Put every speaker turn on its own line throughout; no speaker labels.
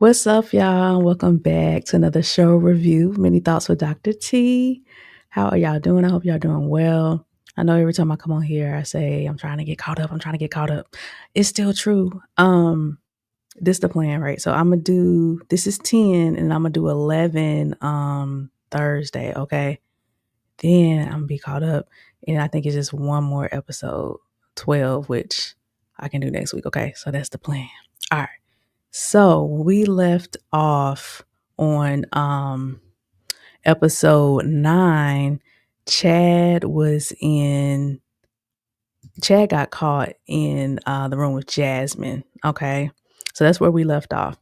What's up, y'all? Welcome back to another show review. Many thoughts with Dr. T. How are y'all doing? I hope y'all doing well. I know every time I come on here, I say I'm trying to get caught up. I'm trying to get caught up. It's still true. This the plan, right? So I'm gonna do this is 10 and I'm gonna do 11 Thursday, okay? Then I'm gonna be caught up. And I think it's just one more episode, 12, which I can do next week. Okay. So that's the plan. All right. So we left off on episode 9. Chad was in Chad got caught in the room with Jasmine. Okay. So that's where we left off.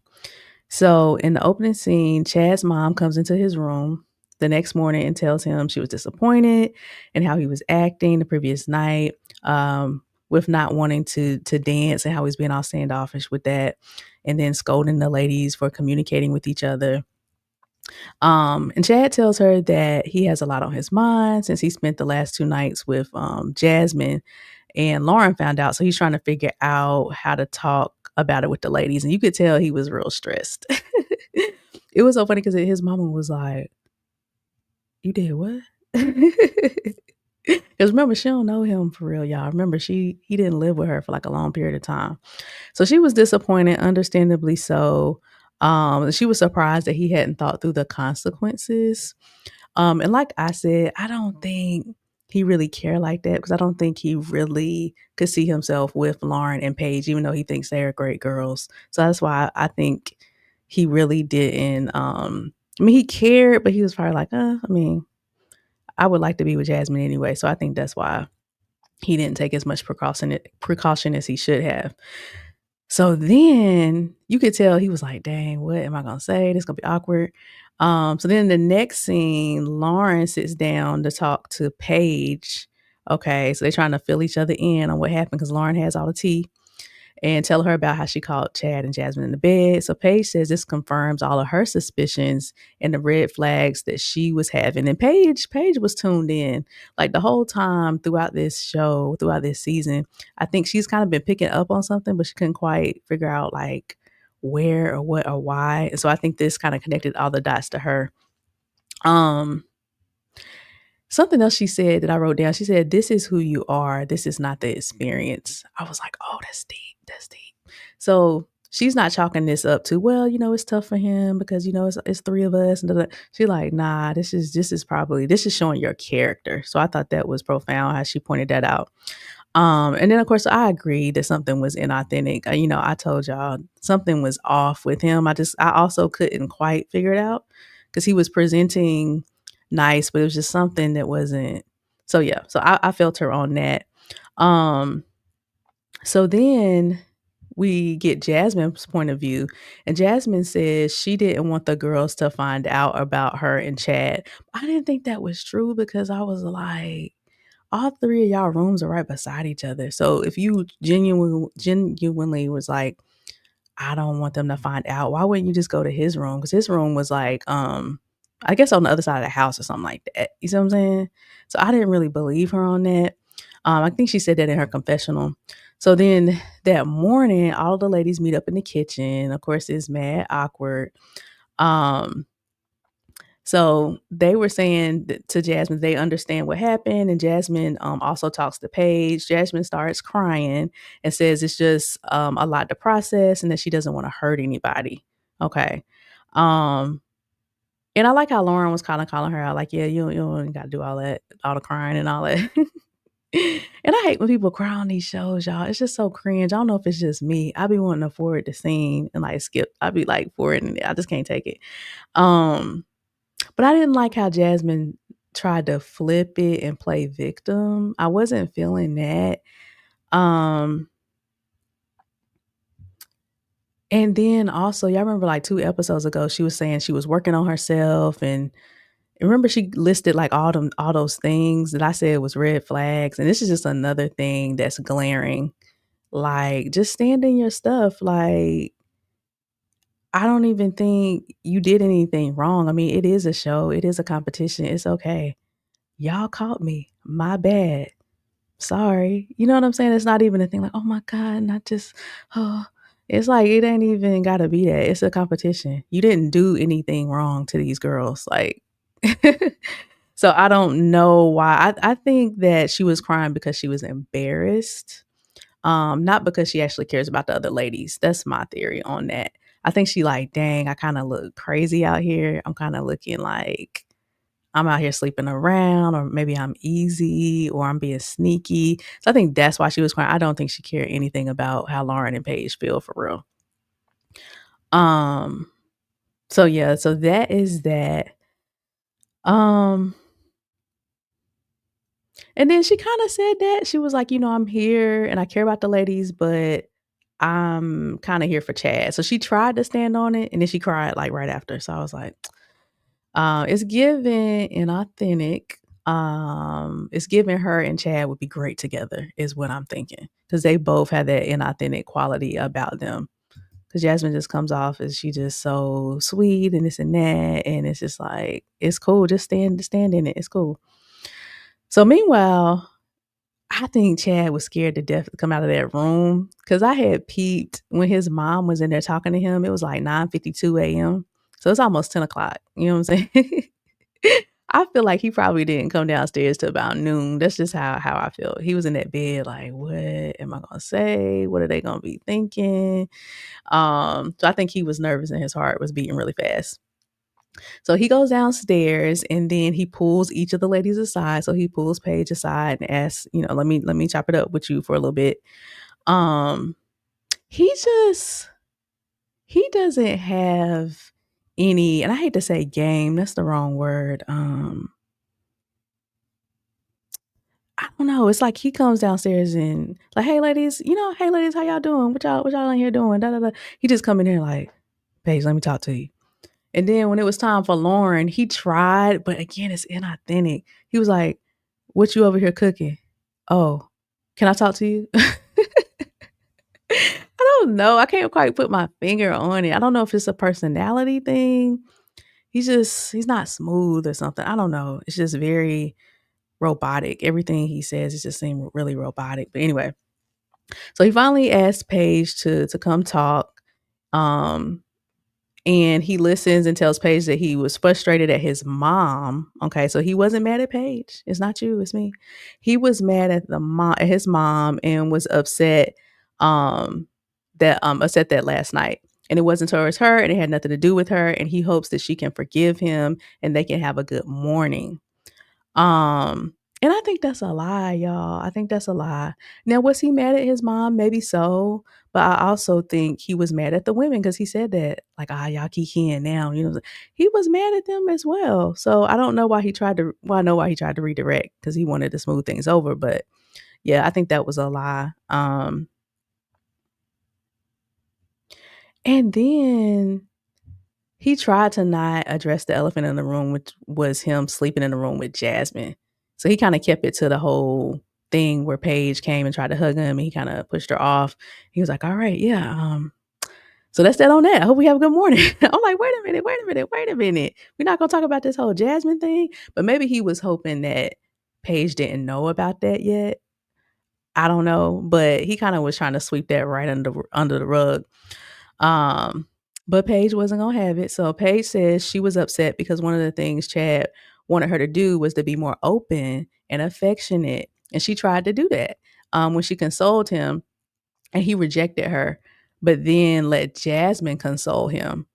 So in the opening scene, Chad's mom comes into his room the next morning and tells him she was disappointed and how he was acting the previous night, with not wanting to dance and how he's being all standoffish with that, and then scolding the ladies for communicating with each other. And Chad tells her that he has a lot on his mind since he spent the last 2 nights with Jasmine, and Lauren found out. So he's trying to figure out how to talk about it with the ladies. And you could tell he was real stressed. It was so funny because his mama was like, "You did what?" Because remember, she don't know him for real, y'all. Remember, he didn't live with her for like a long period of time. So she was disappointed, understandably so. She was surprised that he hadn't thought through the consequences. And like I said, I don't think he really cared like that because I don't think he really could see himself with Lauren and Paige, even though he thinks they are great girls. So that's why I think he really didn't. I mean, he cared, but he was probably like, I mean, I would like to be with Jasmine anyway. So I think that's why he didn't take as much precaution as he should have. So then you could tell he was like, dang, what am I gonna say? This is gonna be awkward. So then the next scene, Lauren sits down to talk to Paige. Okay, so they're trying to fill each other in on what happened because Lauren has all the tea and tell her about how she called Chad and Jasmine in the bed. So Paige says this confirms all of her suspicions and the red flags that she was having. And Paige was tuned in like the whole time throughout this show, throughout this season. I think she's kind of been picking up on something, but she couldn't quite figure out like where or what or why. And so I think this kind of connected all the dots to her. Um, Something else she said that I wrote down. She said, "This is who you are. This is not the experience." I was like, "Oh, that's deep. That's deep." So she's not chalking this up to, well, it's tough for him because it's three of us. And she like, nah, this is showing your character. So I thought that was profound how she pointed that out. And then of course I agree that something was inauthentic. I told y'all something was off with him. I also couldn't quite figure it out because he was presenting nice, but it was just something that wasn't. So yeah, so I felt her on that. Um, so then we get Jasmine's point of view, and Jasmine says she didn't want the girls to find out about her and Chad. I didn't think that was true because I was like, all three of y'all rooms are right beside each other. So if you genuinely was like, I don't want them to find out, why wouldn't you just go to his room? Because his room was like, I guess on the other side of the house or something like that. You see what I'm saying? So I didn't really believe her on that. I think she said that in her confessional. So then that morning, all the ladies meet up in the kitchen. Of course, it's mad awkward. Um, so they were saying to Jasmine, they understand what happened. And Jasmine also talks to Paige. Jasmine starts crying and says it's just a lot to process and that she doesn't want to hurt anybody. Okay. Um, and I like how Lauren was kind of calling her out, like, yeah, you don't got to do all that, all the crying and all that. And I hate when people cry on these shows, y'all. It's just so cringe. I don't know if it's just me. I be wanting to forward the scene and like skip. I be like forwarding it. I just can't take it. Um, but I didn't like how Jasmine tried to flip it and play victim. I wasn't feeling that. Um, and then also, y'all remember like 2 episodes ago, she was saying she was working on herself, and remember she listed like all those things that I said was red flags, and this is just another thing that's glaring. Like, just stand in your stuff. Like, I don't even think you did anything wrong. I mean, it is a show. It is a competition. It's okay. Y'all caught me. My bad. Sorry. You know what I'm saying? It's not even a thing like, oh my God, not just, oh. It's like, it ain't even gotta be that. It's a competition. You didn't do anything wrong to these girls, like so I don't know why. I think that she was crying because she was embarrassed, not because she actually cares about the other ladies. That's my theory on that. I think she like, "Dang, I kinda look crazy out here. I'm kinda looking like I'm out here sleeping around, or maybe I'm easy, or I'm being sneaky." So I think that's why she was crying. I don't think she cared anything about how Lauren and Paige feel for real. Um, so yeah, so that is that. Um, and then she kinda said that. She was like, "I'm here and I care about the ladies, but I'm kinda here for Chad." So she tried to stand on it, and then she cried, like, right after. So I was like, it's giving inauthentic. It's giving her and Chad would be great together is what I'm thinking, because they both have that inauthentic quality about them. Because Jasmine just comes off as she just so sweet and this and that, and it's just like, it's cool, just stand in it, it's cool. So meanwhile, I think Chad was scared to death to come out of that room, because I had peeped when his mom was in there talking to him. It was like 9:52 AM, so it's almost 10 o'clock. You know what I'm saying? I feel like he probably didn't come downstairs till about noon. That's just how I feel. He was in that bed like, "What am I gonna say? What are they gonna be thinking?" So I think he was nervous and his heart was beating really fast. So he goes downstairs and then he pulls each of the ladies aside. So he pulls Paige aside and asks, "Let me chop it up with you for a little bit." Um, he just he doesn't have any, and I hate to say game, that's the wrong word. I don't know. It's like he comes downstairs and like, hey ladies, how y'all doing? What y'all in here doing? Da, da, da. He just come in here like, "Paige, let me talk to you." And then when it was time for Lauren, he tried, but again, it's inauthentic. He was like, "What you over here cooking? Oh, can I talk to you?" I don't know. I can't quite put my finger on it. I don't know if it's a personality thing. He's not smooth or something. I don't know. It's just very robotic. Everything he says, it just seemed really robotic. But anyway, so he finally asked Paige to come talk. Um, and he listens and tells Paige that he was frustrated at his mom. Okay, so he wasn't mad at Paige. It's not you, it's me. He was mad at his mom, and was um upset that last night. And it wasn't towards her, and it had nothing to do with her. And he hopes that she can forgive him and they can have a good morning. Um, and I think that's a lie, y'all. I think that's a lie. Now, was he mad at his mom? Maybe so. But I also think he was mad at the women, because he said that, like, y'all kikiing now. He was mad at them as well. So I don't know why he tried to, well, I know why he tried to redirect, because he wanted to smooth things over. But yeah, I think that was a lie. And then he tried to not address the elephant in the room, which was him sleeping in the room with Jasmine. So he kinda kept it to the whole thing where Paige came and tried to hug him, and he kinda pushed her off. He was like, "All right, yeah, so that's that on that. I hope we have a good morning." I'm like, "Wait a minute, wait a minute, wait a minute. We're not gonna talk about this whole Jasmine thing?" But maybe he was hoping that Paige didn't know about that yet. I don't know, but he kinda was trying to sweep that right under the rug. Um, but Paige wasn't gonna have it. So Paige says she was upset because one of the things Chad wanted her to do was to be more open and affectionate, and she tried to do that. When she consoled him, and he rejected her, but then let Jasmine console him.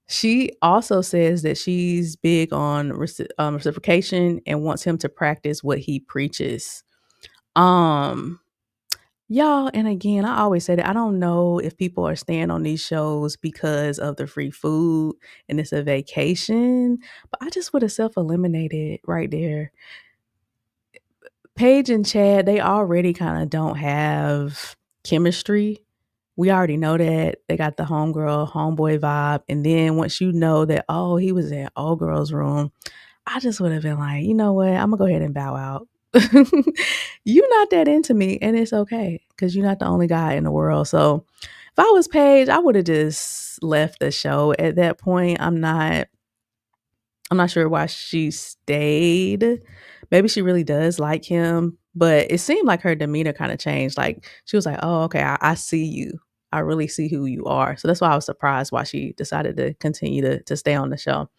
She also says that she's big on reciprocation and wants him to practice what he preaches. Um, Y'all, and again, I always say that I don't know if people are staying on these shows because of the free food and it's a vacation, but I just would have self-eliminated right there. Paige and Chad, they already kind of don't have chemistry. We already know that. They got the homegirl, homeboy vibe. And then once you know that, oh, he was in old girl's room, I just would have been like, you know what? I'm gonna go ahead and bow out. You're not that into me, and it's okay, because you're not the only guy in the world. So if I was Paige, I would have just left the show at that point. I'm not sure why she stayed. Maybe she really does like him, but it seemed like her demeanor kind of changed. Like she was like, "Oh, okay, I see you. I really see who you are. So that's why I was surprised why she decided to continue to stay on the show.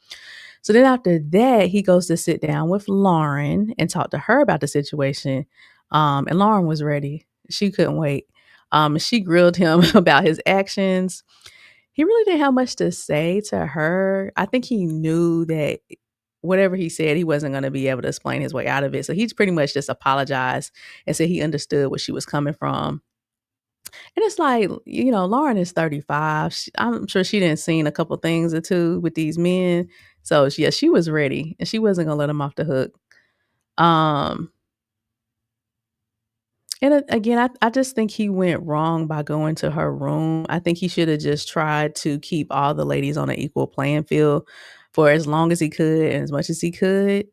So then after that, he goes to sit down with Lauren and talk to her about the situation. And Lauren was ready. She couldn't wait. She grilled him about his actions. He really didn't have much to say to her. I think he knew that whatever he said, he wasn't going to be able to explain his way out of it. So he's pretty much just apologized and said he understood where she was coming from. And it's like, Lauren is 35. I'm sure she didn't seen a couple things or two with these men. So yeah, she was ready and she wasn't gonna let him off the hook. Um, and again, I just think he went wrong by going to her room. I think he should have just tried to keep all the ladies on an equal playing field for as long as he could and as much as he could.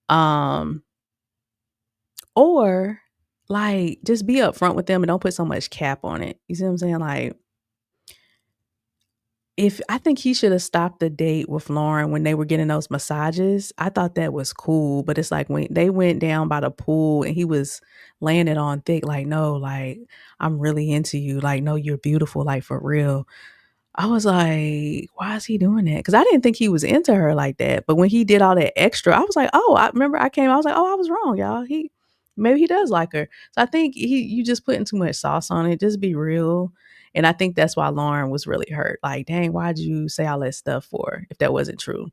Um, or like just be upfront with them and don't put so much cap on it. You see what I'm saying? Like if I think he should have stopped the date with Lauren when they were getting those massages. I thought that was cool, but it's like when they went down by the pool and he was laying it on thick, like, no, like, I'm really into you. Like, no, you're beautiful, like for real. I was like, why is he doing that? Because I didn't think he was into her like that. But when he did all that extra, I was like, oh, I remember I was like, oh, I was wrong, y'all. Maybe he does like her. So I think you just putting too much sauce on it. Just be real. And I think that's why Lauren was really hurt. Like, dang, why'd you say all that stuff for if that wasn't true?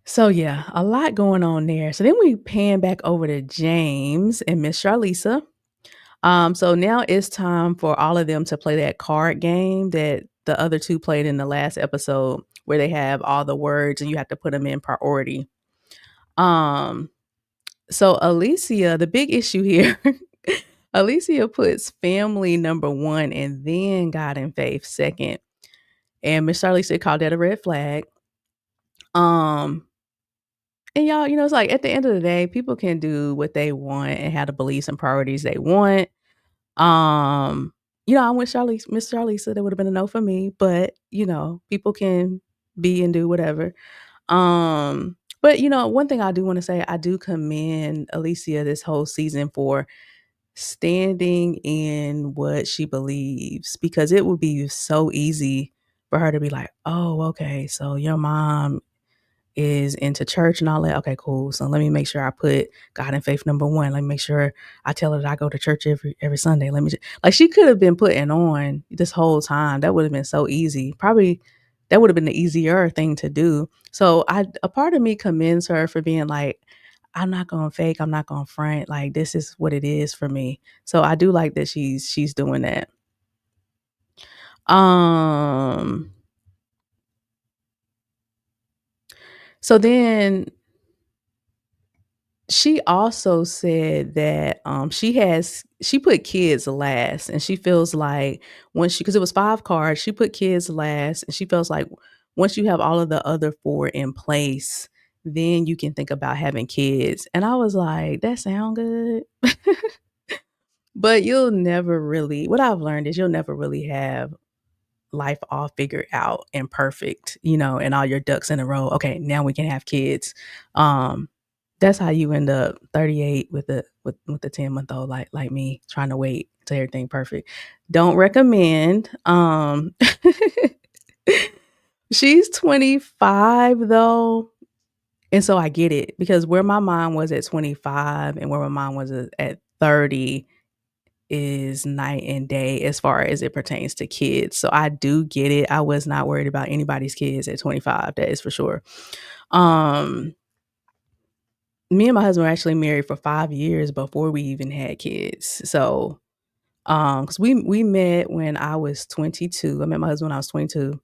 So yeah, a lot going on there. So then we pan back over to James and Miss Charleasa. So now it's time for all of them to play that card game that the other two played in the last episode where they have all the words and you have to put them in priority. Um, so Alyssia, the big issue here, Alyssia puts family number one and then God and faith second. And Miss Charleasa called that a red flag. Um, and y'all, it's like at the end of the day, people can do what they want and have the beliefs and priorities they want. Um, I went Miss Charlie said it would have been a no for me, but people can be and do whatever. But one thing I do want to say, I do commend Alyssia this whole season for standing in what she believes because it would be so easy for her to be like, oh, okay, so your mom is into church and all that. Okay, cool. So let me make sure I put God and faith number one. Let me make sure I tell her that I go to church every Sunday. Like she could have been putting on this whole time. That would have been so easy. Probably that would have been the easier thing to do. So a part of me commends her for being like, I'm not gonna fake, I'm not gonna front. Like this is what it is for me. So I do like that she's doing that. Um so then she also said that, she put kids last, and she feels like once she because it was 5 cards, she put kids last, and she feels like once you have all of the other 4 in place, then you can think about having kids, and I was like, "That sound good?" But you'll never really what I've learned is you'll never really have life all figured out and perfect, and all your ducks in a row. Okay, now we can have kids. Um, that's how you end up 38 with the 10-month-old like me trying to wait till everything perfect. Don't recommend. She's 25 though. And so I get it because where my mom was at 25 and where my mom was at 30 is night and day as far as it pertains to kids. So I do get it. I was not worried about anybody's kids at 25, that is for sure. Um, Me and my husband were actually married for 5 years before we even had kids. So, because we met when I was 22. I met my husband when I was 22,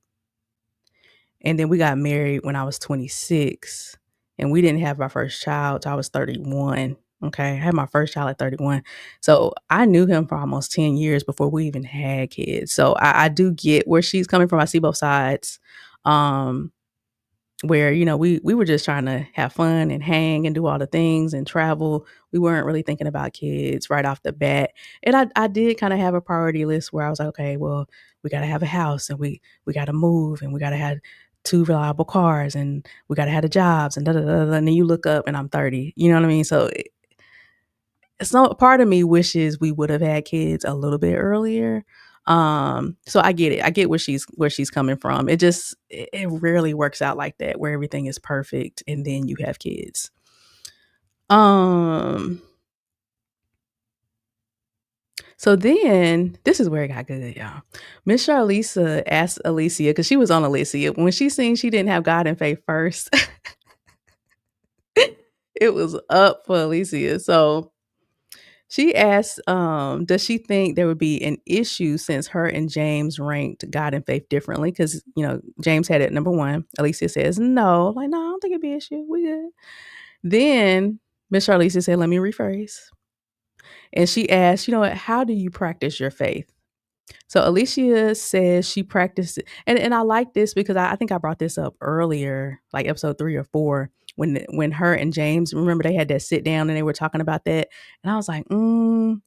and then we got married when I was 26, and we didn't have our first child till I was 31. Okay, I had my first child at 31. So I knew him for almost 10 years before we even had kids. So I do get where she's coming from. I see both sides. Um, where we were just trying to have fun and hang and do all the things and travel. We weren't really thinking about kids right off the bat. And I did kind of have a priority list where I was like, okay, well, we got to have a house and we got to move and we got to have 2 reliable cars and we got to have the jobs and da da da da. And then you look up and I'm 30. You know what I mean? So So part of me wishes we would have had kids a little bit earlier. So I get it. I get where she's coming from. It rarely works out like that where everything is perfect and then you have kids. Um so then this is where it got good, y'all. Miss Charleasa asked Alyssia, because she was on Alyssia, when she seen she didn't have God and faith first, it was up for Alyssia. So she asked, does she think there would be an issue since her and James ranked God and faith differently? Because, James had it number one. Alicia says, no. Like, no, I don't think it'd be an issue. We good. Then Miss Charlize said, let me rephrase. And she asked, how do you practice your faith? So Alicia says she practiced it, and I like this because I think I brought this up earlier, like episode 3 or 4, when her and James, remember they had that sit down and they were talking about that, and I was like, y'all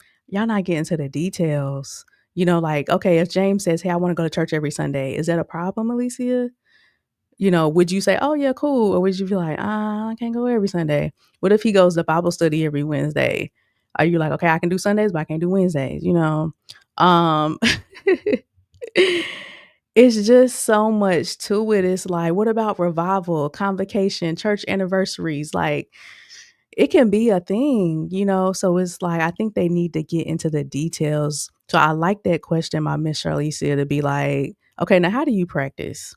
not getting to the details. Like, okay, if James says, "Hey, I want to go to church every Sunday," is that a problem, Alicia? Would you say, "Oh yeah, cool," or would you be like, "I can't go every Sunday"? What if he goes to Bible study every Wednesday? Are you like, "Okay, I can do Sundays, but I can't do Wednesdays," Um, it's just so much to it. It's like, what about revival, convocation, church anniversaries? Like, it can be a thing. So it's like, I think they need to get into the details. So I like that question by Miss Charlize to be like, okay, now how do you practice?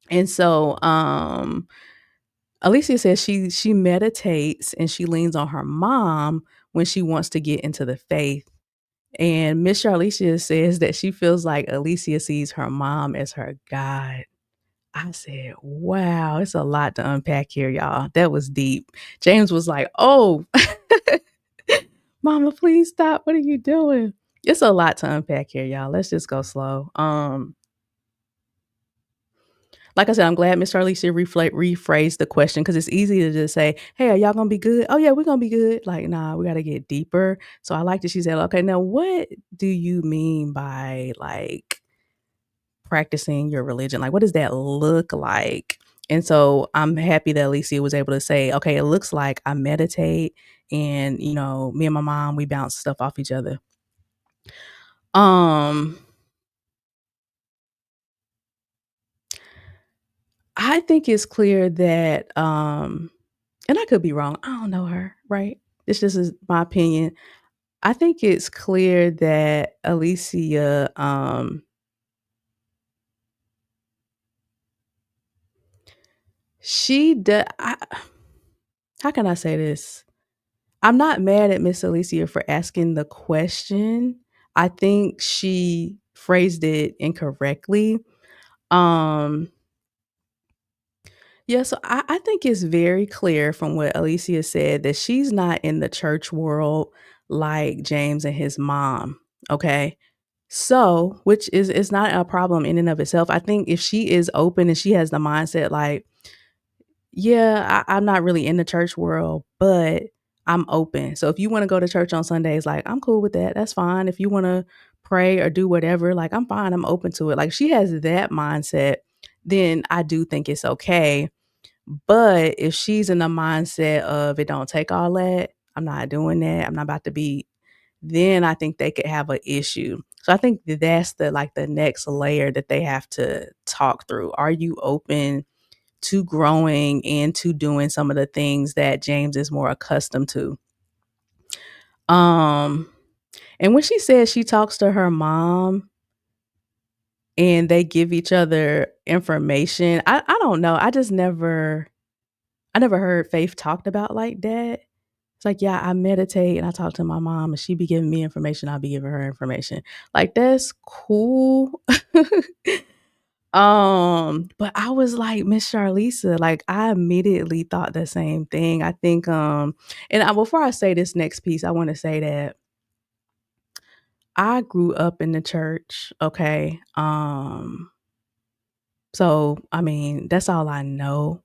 And so Alicia says she meditates and she leans on her mom when she wants to get into the faith. And Miss Charlicia says that she feels like Alicia sees her mom as her God. I said, wow, it's a lot to unpack here, y'all. That was deep. James was like, oh, mama, please stop. What are you doing? It's a lot to unpack here, y'all. Let's just go slow. Like I said, I'm glad Miss Charlicia rephrased the question because it's easy to just say, hey, are y'all gonna be good? Oh yeah, we're gonna be good. Like, nah, we gotta get deeper. So I like that she said, okay, now what do you mean by like practicing your religion? Like, what does that look like? And so I'm happy that Alicia was able to say, okay, it looks like I meditate and, me and my mom, we bounce stuff off each other. Um, I think it's clear that, and I could be wrong. I don't know her, right? This just is my opinion. I think it's clear that Alicia, she does. How can I say this? I'm not mad at Miss Alicia for asking the question. I think she phrased it incorrectly. Um, yeah, so I think it's very clear from what Alicia said that she's not in the church world like James and his mom. Okay. So, which is not a problem in and of itself. I think if she is open and she has the mindset like, yeah, I'm not really in the church world, but I'm open. So if you want to go to church on Sundays, like I'm cool with that. That's fine. If you want to pray or do whatever, like I'm fine. I'm open to it. Like she has that mindset, then I do think it's okay. But if she's in the mindset of it don't take all that, I'm not doing that. I'm not about to be, then I think they could have an issue. So I think that's the next layer that they have to talk through. Are you open to growing and to doing some of the things that James is more accustomed to? Um, and when she says she talks to her mom and they give each other information, I don't know. I never heard Faith talked about like that. It's like, yeah, I meditate and I talk to my mom and she be giving me information, I'll be giving her information. Like that's cool. But I was like, Miss Charlisa, like I immediately thought the same thing. I think before I say this next piece, I want to say that I grew up in the church, okay? So I mean, that's all I know.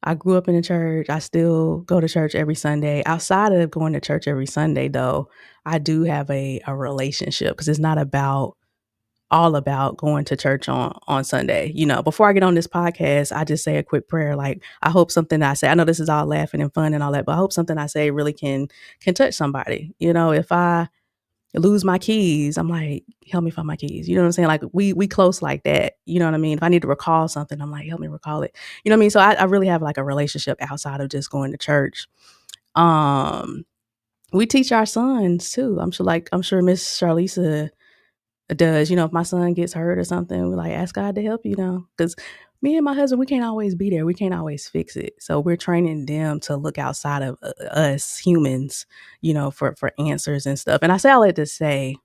I grew up in the church. I still go to church every Sunday. Outside of going to church every Sunday though, I do have a relationship because it's not about all about going to church on Sunday. Before I get on this podcast, I just say a quick prayer. Like, I hope something I say, I know this is all laughing and fun and all that, but I hope something I say really can touch somebody. If I lose my keys, I'm like, help me find my keys. You know what I'm saying? Like, we close like that. You know what I mean? If I need to recall something, I'm like, help me recall it. You know what I mean? So I really have like a relationship outside of just going to church. Um, we teach our sons too. I'm sure Miss Charlease does. If my son gets hurt or something, we like ask God to help, because me and my husband, we can't always be there. We can't always fix it. So we're training them to look outside of us humans, for answers and stuff. And I say all that to say,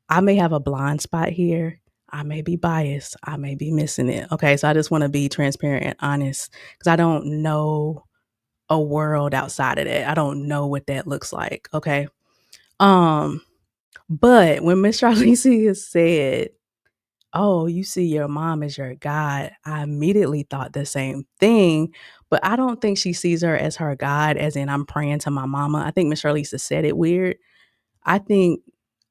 I may have a blind spot here. I may be biased. I may be missing it. Okay. So I just want to be transparent and honest because I don't know a world outside of that. I don't know what that looks like. Okay. Um, but when Miss Charlesia said, "Oh, you see your mom as your God," I immediately thought the same thing. But I don't think she sees her as her God, as in I'm praying to my mama. I think Miss Charlesia said it weird. I think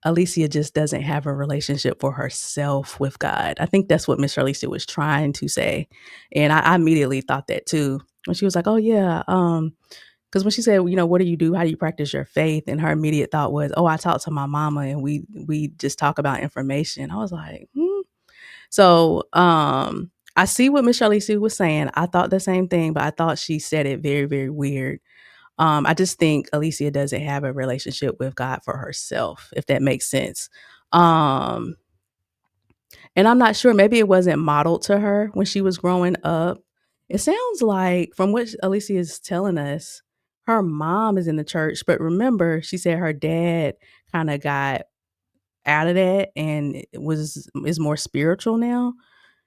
Alicia just doesn't have a relationship for herself with God. I think that's what Miss Alicia was trying to say. And I immediately thought that too. When she was like, "Oh yeah, because when she said, what do you do? How do you practice your faith?" And her immediate thought was, "Oh, I talk to my mama and we just talk about information." I was like, hmm. So I see what Miss Alicia was saying. I thought the same thing, but I thought she said it very, very weird. I just think Alicia doesn't have a relationship with God for herself, if that makes sense. Um, and I'm not sure, maybe it wasn't modeled to her when she was growing up. It sounds like, from what Alicia is telling us, her mom is in the church, but remember, she said her dad kind of got out of that and is more spiritual now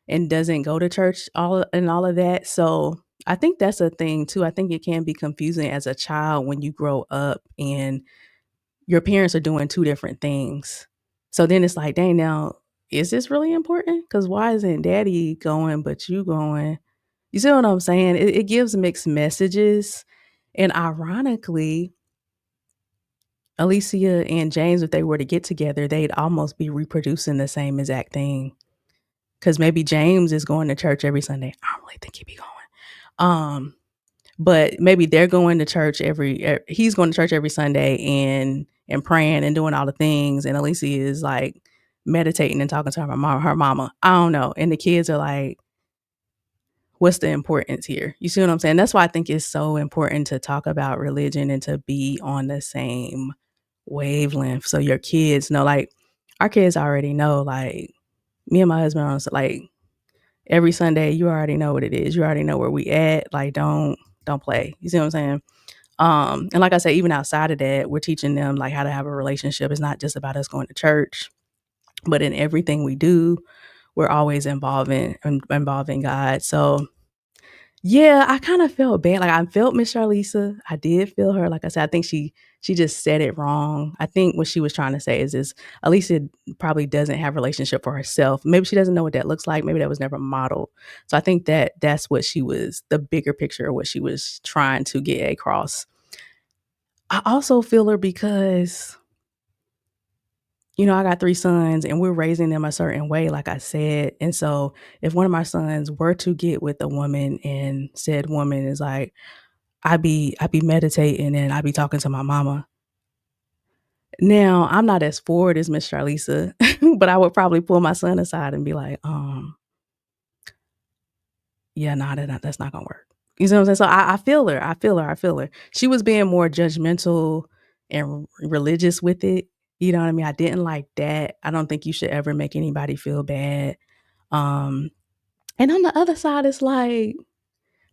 and doesn't go to church all of that. So I think that's a thing too. I think it can be confusing as a child when you grow up and your parents are doing two different things. So then it's like, dang, now is this really important? Because why isn't daddy going but you going? You see what I'm saying? It gives mixed messages. And ironically, Alicia and James, if they were to get together, they'd almost be reproducing the same exact thing. Because maybe James is going to church every Sunday. I don't really think he'd be going. Um, but maybe they're going to church he's going to church every Sunday and praying and doing all the things, and Alicia is like meditating and talking to her mama. I don't know. And the kids are like, what's the importance here? You see what I'm saying? That's why I think it's so important to talk about religion and to be on the same wavelength. So your kids know, like our kids already know, like me and my husband are like every Sunday, you already know what it is. You already know where we at. Like, don't play. You see what I'm saying? And like I said, even outside of that, we're teaching them like how to have a relationship. It's not just about us going to church, but in everything we do, we're always involving God. So yeah, I kind of felt bad. Like I felt Miss Charlisa. I did feel her. Like I said, I think she just said it wrong. I think what she was trying to say is this: Alicia probably doesn't have a relationship for herself. Maybe she doesn't know what that looks like. Maybe that was never modeled. So I think that's what she was, the bigger picture of what she was trying to get across. I also feel her because I got 3 sons and we're raising them a certain way, like I said. And so if one of my sons were to get with a woman and said woman is like, I be meditating and I be talking to my mama. Now, I'm not as forward as Miss Charlisa, but I would probably pull my son aside and be like, yeah, nah, that's not gonna work. You see what I'm saying? So I feel her. I feel her. She was being more judgmental and religious with it. You know what I mean? I didn't like that. I don't think you should ever make anybody feel bad. Um, and on the other side, it's like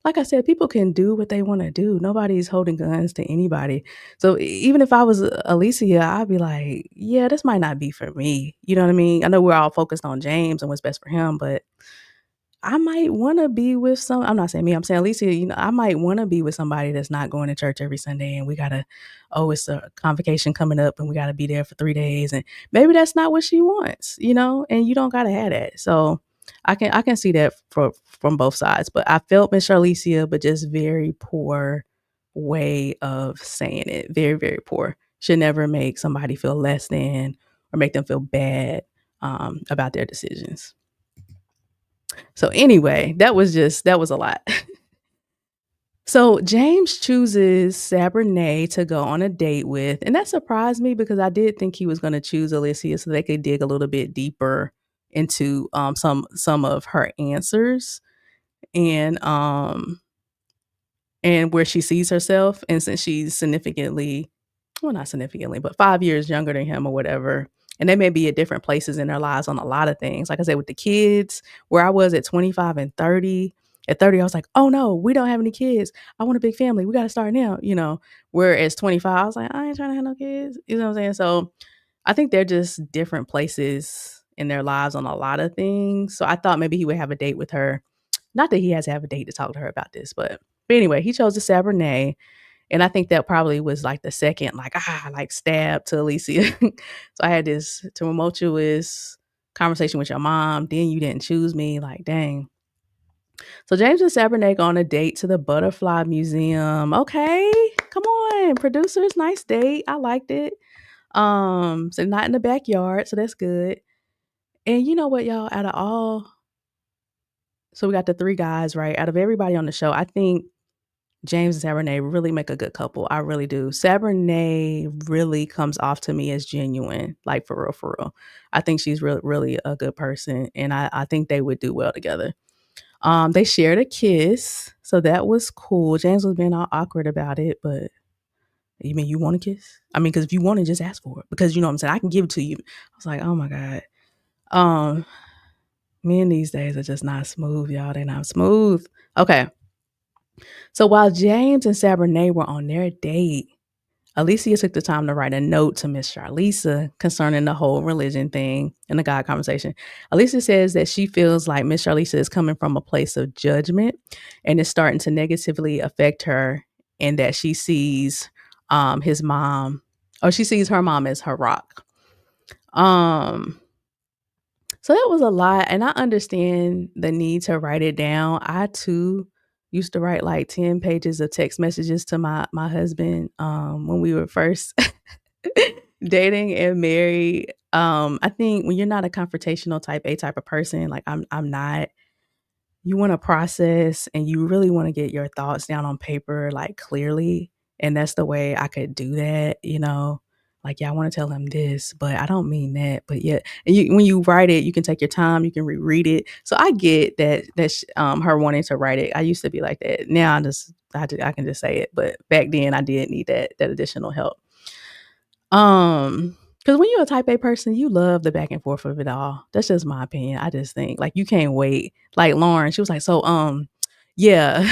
I said, people can do what they wanna do. Nobody's holding guns to anybody. So even if I was Alicia, I'd be like, "Yeah, this might not be for me." You know what I mean? I know we're all focused on James and what's best for him, but I might wanna be with I'm not saying me, I'm saying Alicia, I might wanna be with somebody that's not going to church every Sunday and we gotta, "Oh, it's a convocation coming up and we gotta be there for 3 days," and maybe that's not what she wants, and you don't gotta have that. So, I can see that from both sides, but I felt Miss Charlesia, but just very poor way of saying it. Very, very poor. Should never make somebody feel less than or make them feel bad, about their decisions. So anyway, that was a lot. So James chooses Sabrinae to go on a date with, and that surprised me because I did think he was going to choose Alyssia so they could dig a little bit deeper into some of her answers and where she sees herself. And since she's significantly, well, not significantly, but 5 years younger than him or whatever. And they may be at different places in their lives on a lot of things. Like I said, with the kids, where I was at 25 and 30. At 30, I was like, oh no, we don't have any kids. I want a big family. We got to start now, you know. Whereas 25, I was like, I ain't trying to have no kids. You know what I'm saying? So I think they're just different places in their lives on a lot of things. So I thought maybe he would have a date with her. Not that he has to have a date to talk to her about this, but anyway, he chose the Sabrinae. And I think that probably was like the second, like stab to Alyssia. So I had this tumultuous conversation with your mom. Then you didn't choose me. Like, dang. So James and Sabernac on a date to the Butterfly Museum. Okay, come on, producers, nice date. I liked it. So not in the backyard, so that's good. And you know what, y'all? Out of all, so we got the three guys, right? Out of everybody on the show, I think James and Sabrinae really make a good couple. I really do. Sabrinae really comes off to me as genuine, like for real, for real. I think she's really a good person, and I think they would do well together. They shared a kiss, so that was cool. James was being all awkward about it, but you mean you want a kiss? I mean, because if you want to, just ask for it. Because you know what I'm saying, I can give it to you. I was like, oh my god. Um, Men these days are just not smooth, y'all. They're not smooth. Okay. So while James and Sabrinae were on their date, Alyssia took the time to write a note to Miss Charleasa concerning the whole religion thing and the God conversation. Alyssia says that she feels like Miss Charleasa is coming from a place of judgment and is starting to negatively affect her, and that she sees his mom, or she sees her mom as her rock. Um, so that was a lot, and I understand the need to write it down. I too used to write like 10 pages of text messages to my husband when we were first dating and married. I think when you're not a confrontational type A type of person, like I'm not, you want to process and you really want to get your thoughts down on paper like clearly. And that's the way I could do that, you know. Like, yeah, I want to tell him this, but I don't mean that. But yeah, and when you write it, you can take your time, you can reread it. So I get that that's her wanting to write it. I used to be like that. Now I can just say it. But back then I did need that additional help. Because when you're a type A person, you love the back and forth of it all. That's just my opinion. I just think like you can't wait. Like Lauren, she was like, so yeah.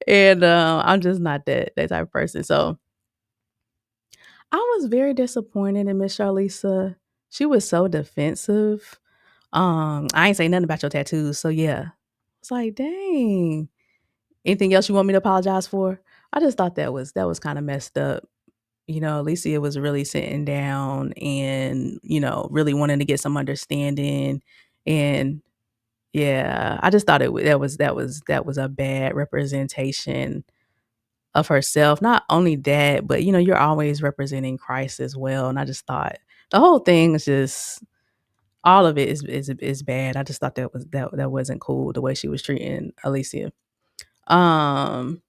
And I'm just not that type of person. So I was very disappointed in Miss Charlisa. She was so defensive. I ain't say nothing about your tattoos. So yeah. It's like, dang. Anything else you want me to apologize for? I just thought that was kind of messed up. You know, Alicia was really sitting down and, you know, really wanting to get some understanding. And yeah, I just thought that was a bad representation of herself. Not only that, but you know, you're always representing Christ as well. And I just thought the whole thing is just all of it is bad. I just thought that wasn't cool the way she was treating Alicia. Um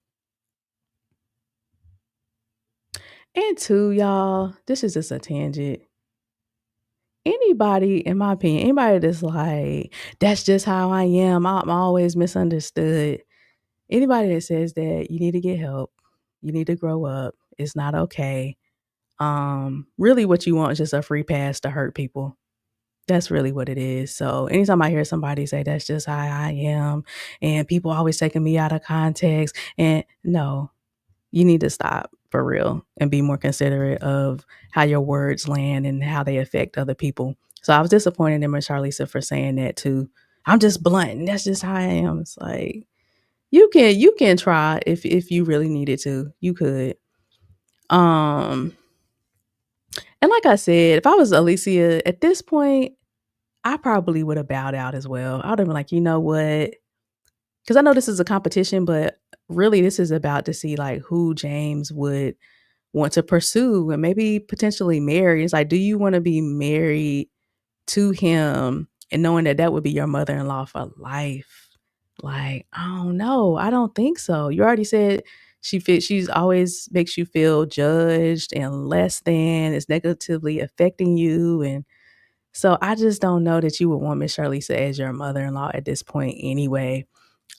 and two, y'all, this is just a tangent. Anybody, in my opinion, anybody that's like, that's just how I am. I'm always misunderstood. Anybody that says that you need to get help, you need to grow up. It's not okay. Really what you want is just a free pass to hurt people. That's really what it is. So anytime I hear somebody say that's just how I am, and people always taking me out of context, and no, you need to stop for real and be more considerate of how your words land and how they affect other people. So I was disappointed in Miss Charlisa for saying that too. I'm just blunt. And that's just how I am. It's like you can try if you really needed to. You could. Um and like I said, if I was Alicia at this point, I probably would have bowed out as well. I would have been like, you know what? Because I know this is a competition, but really this is about to see like who James would want to pursue and maybe potentially marry. It's like, do you wanna be married to him and knowing that that would be your mother-in-law for life? Like, I don't know. I don't think so. You already said she's always makes you feel judged and less than, is negatively affecting you, and so I just don't know that you would want Miss Charleisa as your mother-in-law at this point anyway.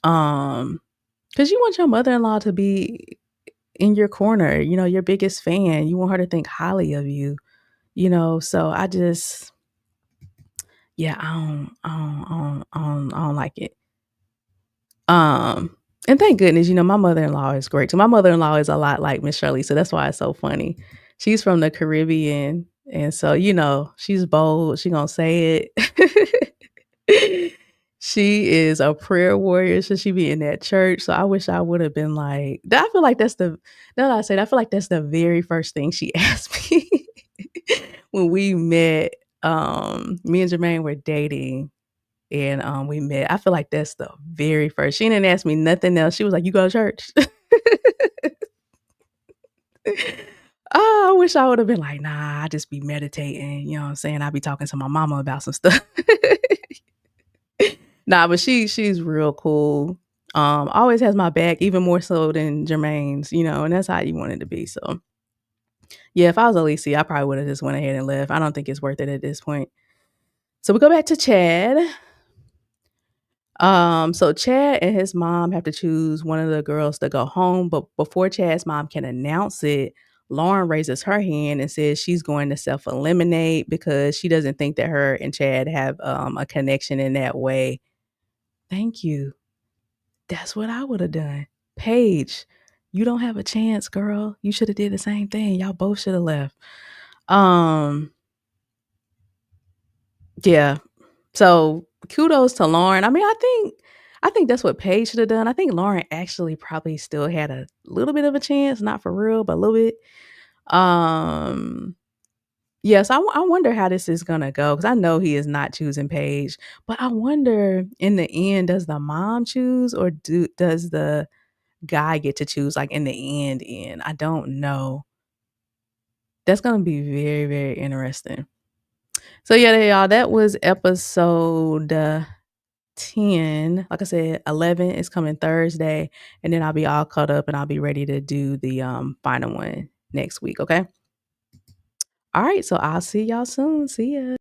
Um, because you want your mother-in-law to be in your corner, your biggest fan. You want her to think highly of you, so yeah, I don't like it. Um, and thank goodness, my mother-in-law is great too. My mother-in-law is a lot like Miss Shirley, so that's why it's so funny. She's from the Caribbean, and so, she's bold, she gonna say it. She is a prayer warrior, so she be in that church, so I wish I would've been like I feel like that's the now that I say that, I feel like that's the very first thing she asked me when we met. Me and Jermaine were dating, and, we met. I feel like that's the very first she didn't ask me nothing else. She was like, "You go to church?" Oh, I wish I would've been like, "Nah, I just be meditating," you know what I'm saying? I be talking to my mama about some stuff. Nah, but she's real cool. Always has my back, even more so than Jermaine's, and that's how you want it to be, so yeah, if I was Alicia, I probably would've just went ahead and left. I don't think it's worth it at this point. So we go back to Chad. So Chad and his mom have to choose one of the girls to go home, but before Chad's mom can announce it, Lauren raises her hand and says she's going to self-eliminate because she doesn't think that her and Chad have a connection in that way. Thank you. That's what I would have done. Paige, you don't have a chance, girl. You should have did the same thing. Y'all both should have left. Um, yeah, so, kudos to Lauren. I mean, I think that's what Paige should have done. I think Lauren actually probably still had a little bit of a chance, not for real, but a little bit. Um, yes, I wonder how this is gonna go because I know he is not choosing Paige, but I wonder in the end, does the mom choose or does the guy get to choose, like, in the end? I don't know. That's gonna be very, very interesting. So, yeah, y'all, that was episode 10. Like I said, 11 is coming Thursday, and then I'll be all caught up and I'll be ready to do the final one next week, okay? All right, so I'll see y'all soon. See ya.